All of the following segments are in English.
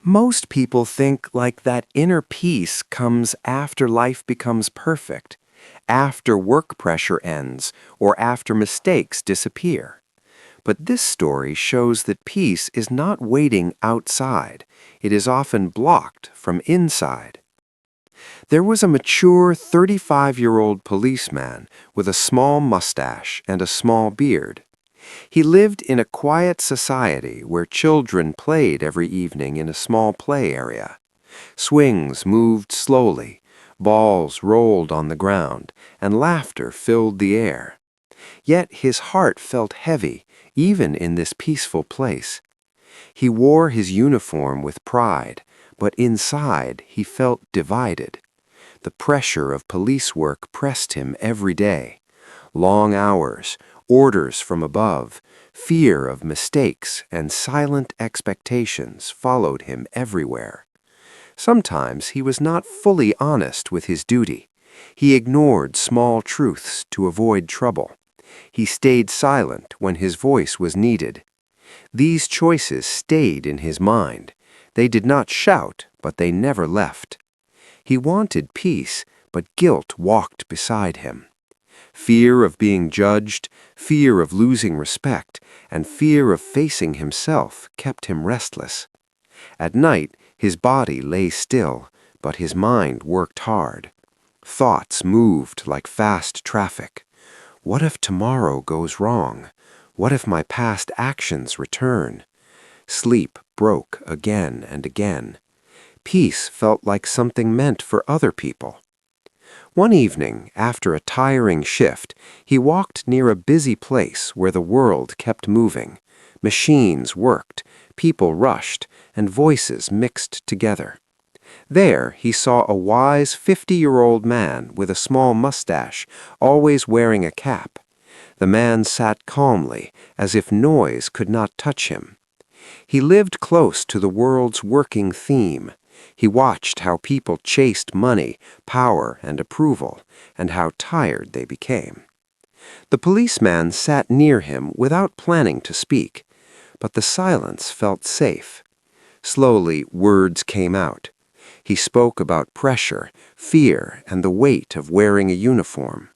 Most people think like that inner peace comes after life becomes perfect, after work pressure ends, or after mistakes disappear. But this story shows that peace is not waiting outside. It is often blocked from inside. There was a mature 35-year-old policeman with a small mustache and a small beard. He lived in a quiet society where children played every evening in a small play area. Swings moved slowly, balls rolled on the ground, and laughter filled the air. Yet his heart felt heavy, even in this peaceful place. He wore his uniform with pride, but inside he felt divided. The pressure of police work pressed him every day. Long hours, orders from above, fear of mistakes, and silent expectations followed him everywhere. Sometimes he was not fully honest with his duty. He ignored small truths to avoid trouble. He stayed silent when his voice was needed. These choices stayed in his mind. They did not shout, but they never left. He wanted peace, but guilt walked beside him. Fear of being judged, fear of losing respect, and fear of facing himself kept him restless. At night, his body lay still, but his mind worked hard. Thoughts moved like fast traffic. What if tomorrow goes wrong? What if my past actions return? Sleep broke again and again. Peace felt like something meant for other people. One evening, after a tiring shift, he walked near a busy place where the world kept moving. Machines worked, people rushed, and voices mixed together. There he saw a wise 50-year-old man with a small mustache, always wearing a cap. The man sat calmly, as if noise could not touch him. He lived close to the world's working theme. He watched how people chased money, power, and approval, and how tired they became. The policeman sat near him without planning to speak, but the silence felt safe. Slowly, words came out. He spoke about pressure, fear, and the weight of wearing a uniform.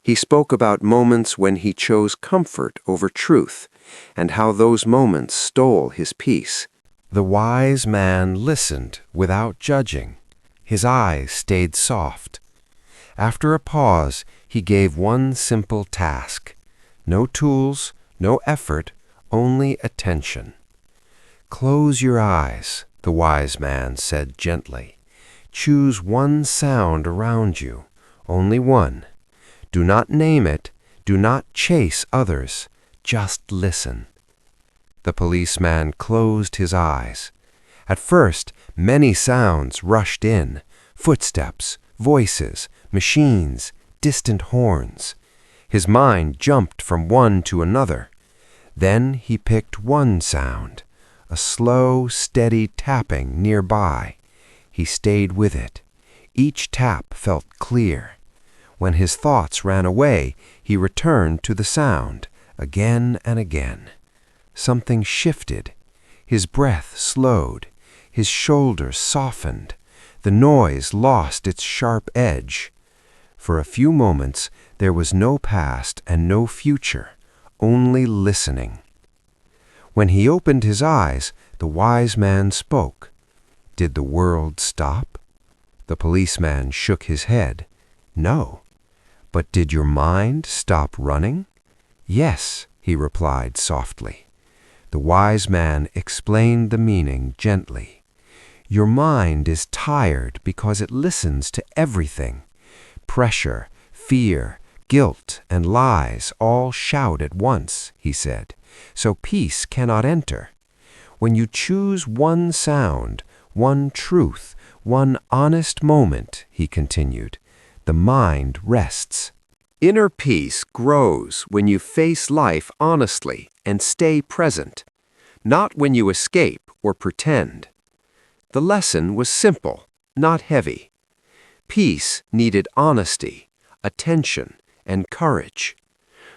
He spoke about moments when he chose comfort over truth, and how those moments stole his peace. The wise man listened without judging. His eyes stayed soft. After a pause, he gave one simple task. No tools, no effort, only attention. "Close your eyes," the wise man said gently. "Choose one sound around you, only one. Do not name it, do not chase others, just listen." The policeman closed his eyes. At first, many sounds rushed in: footsteps, voices, machines, distant horns. His mind jumped from one to another. Then he picked one sound, a slow, steady tapping nearby. He stayed with it. Each tap felt clear. When his thoughts ran away, he returned to the sound, again and again. Something shifted. His breath slowed. His shoulders softened. The noise lost its sharp edge. For a few moments, there was no past and no future, only listening. When he opened his eyes, the wise man spoke. Did the world stop? The policeman shook his head. No. But did your mind stop running? Yes, he replied softly. The wise man explained the meaning gently. Your mind is tired because it listens to everything. Pressure, fear, guilt, and lies all shout at once, he said, so peace cannot enter. When you choose one sound, one truth, one honest moment, he continued, the mind rests. Inner peace grows when you face life honestly and stay present, not when you escape or pretend. The lesson was simple, not heavy. Peace needed honesty, attention, and courage.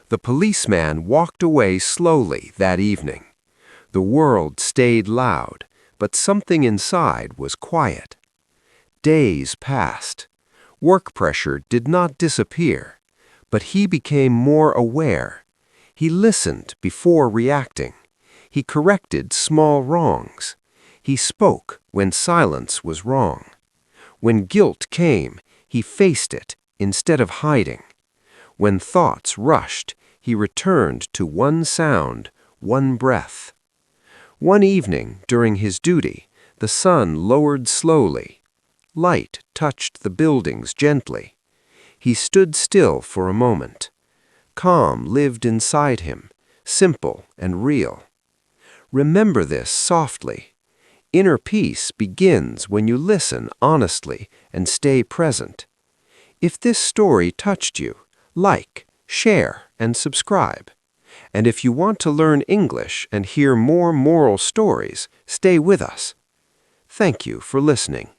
The policeman walked away slowly that evening. The world stayed loud, but something inside was quiet. Days passed. Work pressure did not disappear, but he became more aware. He listened before reacting. He corrected small wrongs. He spoke when silence was wrong. When guilt came, he faced it instead of hiding. When thoughts rushed, he returned to one sound, one breath. One evening, during his duty, the sun lowered slowly. Light touched the buildings gently. He stood still for a moment. Calm lived inside him, simple and real. Remember this softly. Inner peace begins when you listen honestly and stay present. If this story touched you, like, share, and subscribe. And if you want to learn English and hear more moral stories, stay with us. Thank you for listening.